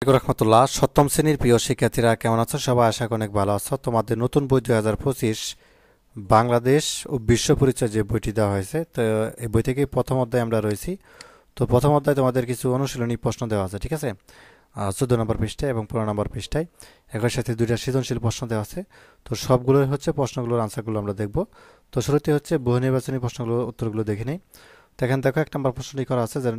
রহমতুল্লাহ। সপ্তম শ্রেণীর প্রিয় শিক্ষার্থীরা কেমন আছো? সবাই আশা করি অনেক ভালো আছো। তোমাদের নতুন বই 2025 বাংলাদেশ ও বিশ্ব পরিচয় যে বইটি দেওয়া হয়েছে, তো এই বই থেকে প্রথম অধ্যায়ে আমরা রয়েছি। তো প্রথম অধ্যায়ে তোমাদের কিছু অনুশীলনী প্রশ্ন দেওয়া আছে, ঠিক আছে? 14 নম্বর পৃষ্ঠায় এবং 15 নম্বর পৃষ্ঠায় একই সাথে দুইটা সৃজনশীল প্রশ্ন দেওয়া আছে। তো সবগুলোই হচ্ছে প্রশ্নগুলোর আনসারগুলো আমরা দেখব। তো শুরুতে হচ্ছে বহু নির্বাচনী প্রশ্নগুলোর উত্তরগুলো দেখে নেই। তো এখানে দেখো 1 নম্বর প্রশ্নটি করা আছে যে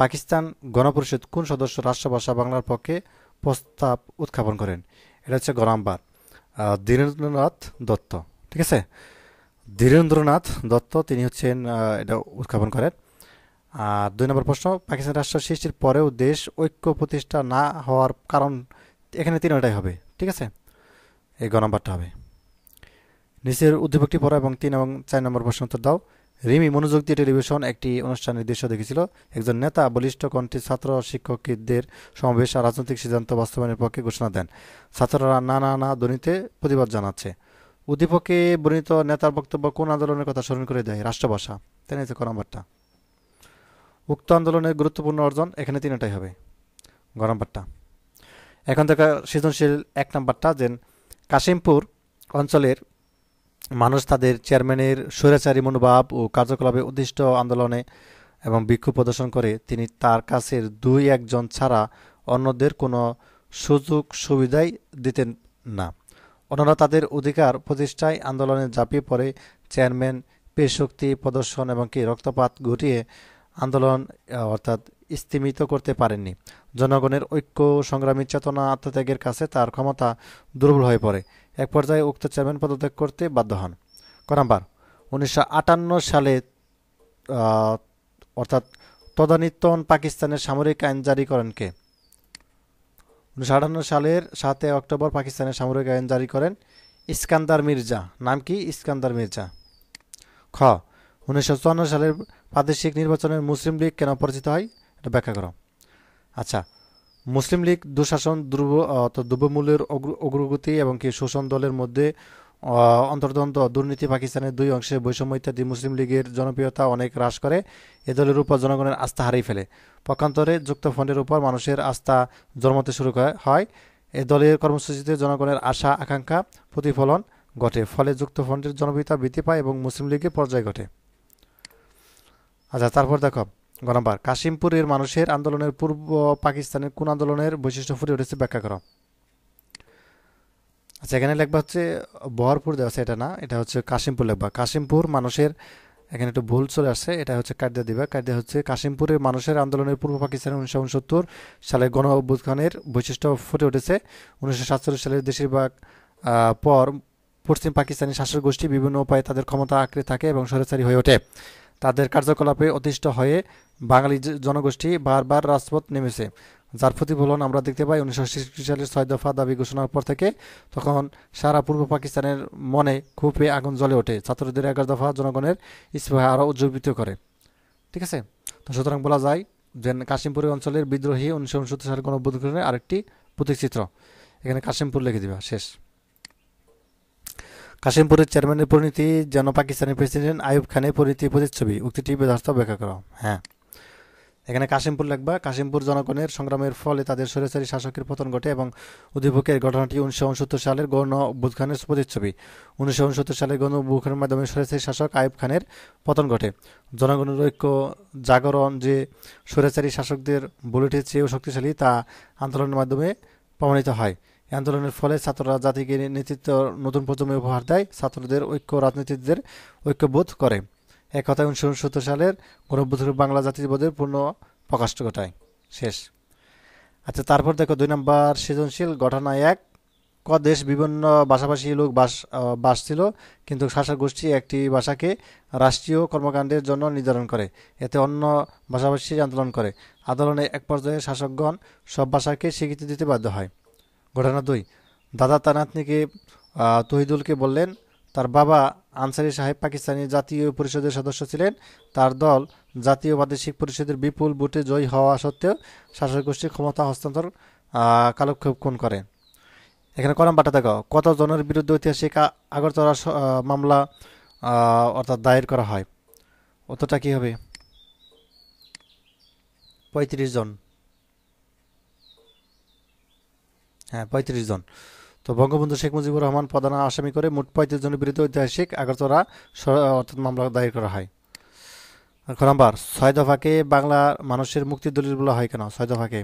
পাকিস্তান গণপরিষদ কোন সদস্য রাষ্ট্রভাষা বাংলার পক্ষে প্রস্তাব উত্থাপন করেন? এটা হচ্ছে গ নাম্বার ধীরেন্দ্রনাথ দত্ত, ঠিক আছে? ধীরেন্দ্রনাথ দত্ত তিনি হচ্ছেন এটা উত্থাপন করেন। আর 2 নম্বর প্রশ্ন, পাকিস্তান রাষ্ট্র সৃষ্টির পরেও দেশ ঐক্য প্রতিষ্ঠা না হওয়ার কারণ? এখানে তিনটাই হবে, ঠিক আছে? এই গ নাম্বারটা হবে। নিচের উদ্দীপকটি পড়ো এবং 3 এবং 4 নম্বর প্রশ্ন উত্তর দাও। রিমি মনোযোগ দিয়ে টেলিভিশন একটি অনুষ্ঠানের দৃশ্য দেখেছিল। একজন নেতা বলিষ্ঠ কণ্ঠে ছাত্র শিক্ষকদের সমাবেশ আর রাজনৈতিক সিদ্ধান্ত বাস্তবায়নের পক্ষে ঘোষণা দেন। ছাত্ররা না না না ধ্বনিতে প্রতিবাদ জানাচ্ছে। উদ্দীপকে বর্ণিত নেতার বক্তব্য কোন আন্দোলনের কথা স্মরণ করে দেয়? রাষ্ট্রভাষা। তাই না? ক নাম্বারটা। উক্ত আন্দোলনের গুরুত্বপূর্ণ অর্জন? এখানে তিনটাই হবে। গ নাম্বারটা। এখন থেকে সৃজনশীল 1 নাম্বারটা যে কাশিমপুর অঞ্চলের মানুষ তাদের চেয়ারম্যানের স্বৈরাচারী মনোভাব ও কার্যকলাপে উদ্দিষ্ট আন্দোলনে এবং বিক্ষোভ প্রদর্শন করে তিনি তার কাছের 2-1 জন ছাড়া অন্যদের কোনো সুযোগ সুবিধাই দিতেন না। অন্যরা তাদের অধিকার প্রতিষ্ঠায় আন্দোলনে ঝাঁপিয়ে পড়ে। চেয়ারম্যান পেশক্তি প্রদর্শন এবং কি রক্তপাত ঘটিয়ে আন্দোলন অর্থাৎ স্তিমিত করতে পারেননি। জনগণের ঐক্য সংগ্রামী চেতনা আত্মত্যাগের কাছে তার ক্ষমতা দুর্বল হয়ে পড়ে। এক পর্যায়ে উক্ত চেয়ারম্যান পদত্যাগ করতে বাধ্য হন। ক নাম্বার। 1958 সালে আহ, অর্থাৎ তদানীন্তন পাকিস্তানের সামরিক আইন জারি করেন কে? 1958 সালের 7 অক্টোবর পাকিস্তানের সামরিক আইন জারি করেন ইস্কান্দার মির্জা। নাম কি? ইস্কান্দার মির্জা। খ। 1954 সালের প্রাদেশিক নির্বাচনের মুসলিম লীগ কেন পরিচিত হয়? এটা ব্যাখ্যা করো। আচ্ছা, মুসলিম লীগ দুঃশাসন দ্রব্যমূল্যের অগ্রগতি এবং কি শোষণ দলের মধ্যে অন্তর্দ্বন্দ্ব দুর্নীতি পাকিস্তানের দুই অংশে বৈষম্য ইত্যাদি মুসলিম লীগের জনপ্রিয়তা অনেক হ্রাস করে। এ দলের উপর জনগণের আস্থা হারিয়ে ফেলে। পক্ষান্তরে যুক্তফ্রন্টের উপর মানুষের আস্থা জন্মতে শুরু হয়। এ দলের কর্মসূচিতে জনগণের আশা আকাঙ্ক্ষা প্রতিফলন ঘটে। ফলে যুক্তফ্রন্টের জনপ্রিয়তা বৃদ্ধি পায় এবং মুসলিম লীগের পর্যায় ঘটে। আচ্ছা, তারপর দেখো গ নাম্বার। কাশিমপুরের মানুষের আন্দোলনের পূর্ব পাকিস্তানের কোন আন্দোলনের বৈশিষ্ট্য ফুটে উঠেছে? ব্যাখ্যা করো। আচ্ছা, এখানে লেখবা হচ্ছে বহরপুর দেওয়া আছে, এটা না, এটা হচ্ছে কাশিমপুর লেখবা। কাশিমপুর মানুষের, এখানে একটু ভুল চলে আসছে, এটা হচ্ছে কায়দা দিবা। কায়দা হচ্ছে কাশিমপুরের মানুষের আন্দোলনের পূর্ব পাকিস্তানের 1969 সালে গণ অভ্যুত্থানের বৈশিষ্ট্য ফুটে উঠেছে। 1947 সালের বেশিরভাগ পর পশ্চিম পাকিস্তানি শাসক গোষ্ঠী বিভিন্ন উপায়ে তাদের ক্ষমতা আঁকড়ে থাকে এবং স্বৈরাচারী হয়ে ওঠে। তাদের কার্যকলাপে অতিষ্ঠ হয়ে বাঙালি জনগোষ্ঠী বারবার রাজপথ নেমেছে, যার প্রতিফলন আমরা দেখতে পাই 1966 সালের 6 দফা দাবি ঘোষণার পর থেকে। তখন সারা পূর্ব পাকিস্তানের মনে ক্ষোভে আগুন জ্বলে ওঠে। ছাত্রদের 11 দফা জনগণের স্পৃহা আরও উজ্জীবিত করে, ঠিক আছে? তো সুতরাং বলা যায় যে কাশিমপুরের অঞ্চলের বিদ্রোহী 1969 সালের গণঅভ্যুত্থানের আরেকটি প্রতীকচিত্র। এখানে কাশিমপুর লিখে দিবা, শেষ। কাশিমপুরের চেয়ারম্যানের পরিণতি যেন পাকিস্তানের প্রেসিডেন্ট আইয়ুব খানের পরিণতি প্রতিচ্ছবি। উক্তিটি যথার্থ ব্যাখ্যা করো। হ্যাঁ, এখানে কাশিমপুর লিখবা। কাশিমপুর জনগণের সংগ্রামের ফলে তাদের স্বৈরাচারী শাসকের পতন ঘটে এবং উদ্দীপকের ঘটনাটি 1969 সালের গণ অভ্যুত্থানের প্রতিচ্ছবি। 1969 সালের গণ অভ্যুত্থানের মাধ্যমে স্বৈরাচারী শাসক আইয়ুব খানের পতন ঘটে। জনগণের ঐক্য জাগরণ যে স্বৈরাচারী শাসকদের বুলেটের চেয়েও শক্তিশালী তা আন্দোলনের মাধ্যমে প্রমাণিত হয়। এই আন্দোলনের ফলে ছাত্ররা জাতিকে নেতৃত্ব নতুন প্রজন্মে উপহার দেয়। ছাত্রদের ঐক্য রাজনীতিদের ঐক্যবোধ করে। এক কথায় 1969 সালের গণঅভ্যুত্থান বাংলা জাতীয়তাবাদের পূর্ণ প্রকাশ ঘটায়, শেষ। আচ্ছা, তারপর দেখো 2 নম্বর সৃজনশীল ঘটনা 1। ক দেশ বিভিন্ন ভাষাভাষী লোক বাস ছিল, কিন্তু শাসক গোষ্ঠী একটি ভাষাকে রাষ্ট্রীয় কর্মকাণ্ডের জন্য নির্ধারণ করে। এতে অন্য ভাষাভাষী আন্দোলন করে। আন্দোলনে এক পর্যায়ে শাসকগণ সব ভাষাকে স্বীকৃতি দিতে বাধ্য হয়। ঘটনা 2। দাদা তার নাতনিকে তহিদুলকে বললেন তার বাবা আনসারি সাহেব পাকিস্তানি জাতীয় পরিষদের সদস্য ছিলেন। তার দল জাতীয় প্রাদেশিক পরিষদের বিপুল ভোটে জয়ী হওয়া সত্ত্বেও শাসক গোষ্ঠীর ক্ষমতা হস্তান্তর কালক্ষেপণ করে। এখানে কলম বাটা দেখো, কত জনের বিরুদ্ধে ঐতিহাসিক আগরতলা মামলা অর্থাৎ দায়ের করা হয়? অতটা কি হবে? 35 জন। হ্যাঁ, 35 জন। তো বঙ্গবন্ধু শেখ মুজিবুর রহমান প্রধান আসামি করে মোট 35 জনের বিরুদ্ধে ঐতিহাসিক আগরতলা অর্থাৎ মামলা দায়ের করা হয়। খ নাম্বার, 6 দফাকে বাংলার মানুষের মুক্তির দলিল বলা হয় কেন? 6 দফাকে,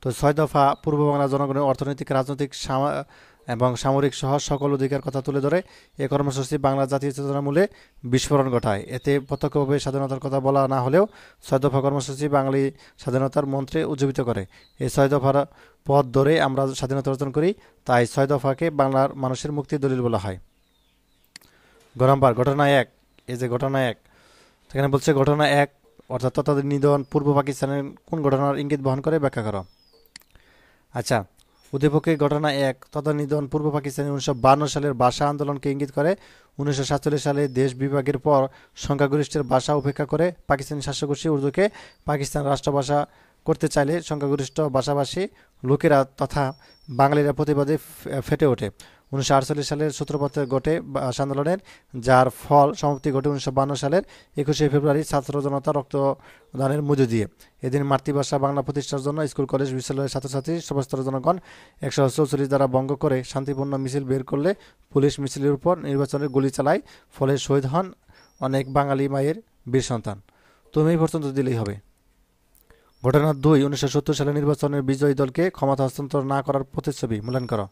তো 6 দফা পূর্ব বাংলার জনগণের অর্থনৈতিক, রাজনৈতিক এবং সামরিক সহ সকল অধিকার কথা তুলে ধরে। এ কর্মসূচি বাংলার জাতীয় চেতনামূলে বিস্ফোরণ ঘটায়। এতে প্রত্যক্ষভাবে স্বাধীনতার কথা বলা না হলেও 6 দফা কর্মসূচি বাঙালি স্বাধীনতার মন্ত্রে উজ্জীবিত করে। এই 6 দফার পথ ধরে আমরা স্বাধীনতা অর্জন করি, তাই 6 দফাকে বাংলার মানুষের মুক্তির দলিল বলা হয়। গ নাম্বার, ঘটনা এক। এই যে ঘটনা এক, সেখানে বলছে ঘটনা এক অর্থাৎ তথানিধন পূর্ব পাকিস্তানের কোন ঘটনার ইঙ্গিত বহন করে ব্যাখ্যা করো। আচ্ছা, উদ্দীপকে ঘটনা এক তদানীন্তন পূর্ব পাকিস্তানে 1952 সালের ভাষা আন্দোলনকে ইঙ্গিত করে। 1947 সালে দেশ বিভাগের পর সংখ্যাগরিষ্ঠের ভাষা উপেক্ষা করে পাকিস্তানি শাসকগোষ্ঠী উর্দুকে পাকিস্তান রাষ্ট্রভাষা করতে চাইলে সংখ্যাগরিষ্ঠ ভাষাভাষী লোকেরা তথা বাঙালিরা প্রতিবাদে ফেটে ওঠে। 1948 সালের সূত্রপাতে ঘটে ভাষা আন্দোলনের, যার ফল সমাপ্তি ঘটে 1952 সালের 21শে ফেব্রুয়ারি ছাত্র জনতা রক্তদানের মধ্য দিয়ে। এদিন মাতৃভাষা বাংলা প্রতিষ্ঠার জন্য স্কুল, কলেজ, বিশ্ববিদ্যালয়ের ছাত্রছাত্রী, সর্বস্তরের জনগণ 144 দ্বারা ভঙ্গ করে শান্তিপূর্ণ মিছিল বের করলে পুলিশ মিছিলের উপর নির্বাচনের গুলি চালায়, ফলে শহীদ হন অনেক বাঙালি মায়ের বীর সন্তান। তুমি এই পর্যন্ত দিলেই হবে। ঘটনা দুই, 1970 সালে নির্বাচনের বিজয়ী দলকে ক্ষমতা হস্তান্তর না করার প্রতিচ্ছবি মূল্যায়ন করো।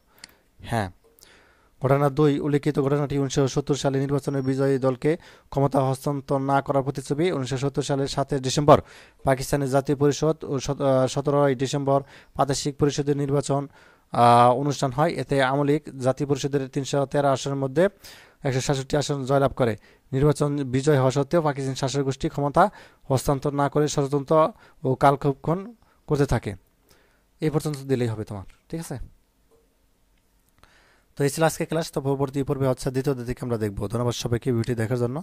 হ্যাঁ, ঘটনা দুই, উল্লিখিত ঘটনাটি 1970 সালে নির্বাচনের বিজয়ী দলকে ক্ষমতা হস্তান্তর না করার প্রতিচ্ছবি। 1970 সালের 7 ডিসেম্বর পাকিস্তানের জাতীয় পরিষদ ও 17 ডিসেম্বর প্রাদেশিক পরিষদের নির্বাচন অনুষ্ঠান হয়। এতে আওয়ামী লীগ জাতীয় পরিষদের 313 আসনের মধ্যে 167 আসন জয়লাভ করে। নির্বাচন বিজয় হওয়া সত্ত্বেও পাকিস্তান শাসক গোষ্ঠী ক্ষমতা হস্তান্তর না করে ষড়যন্ত্র ও কালক্ষেপণ করতে থাকে। এই পর্যন্ত দিলেই হবে তোমার, ঠিক আছে? তো এই ছিল আজকে ক্লাস। তো পরবর্তী পর্বে হচ্ছে দ্বিতীয় দিকে আমরা দেখবো। ধন্যবাদ সবাইকে ভিডিওটি দেখার জন্য।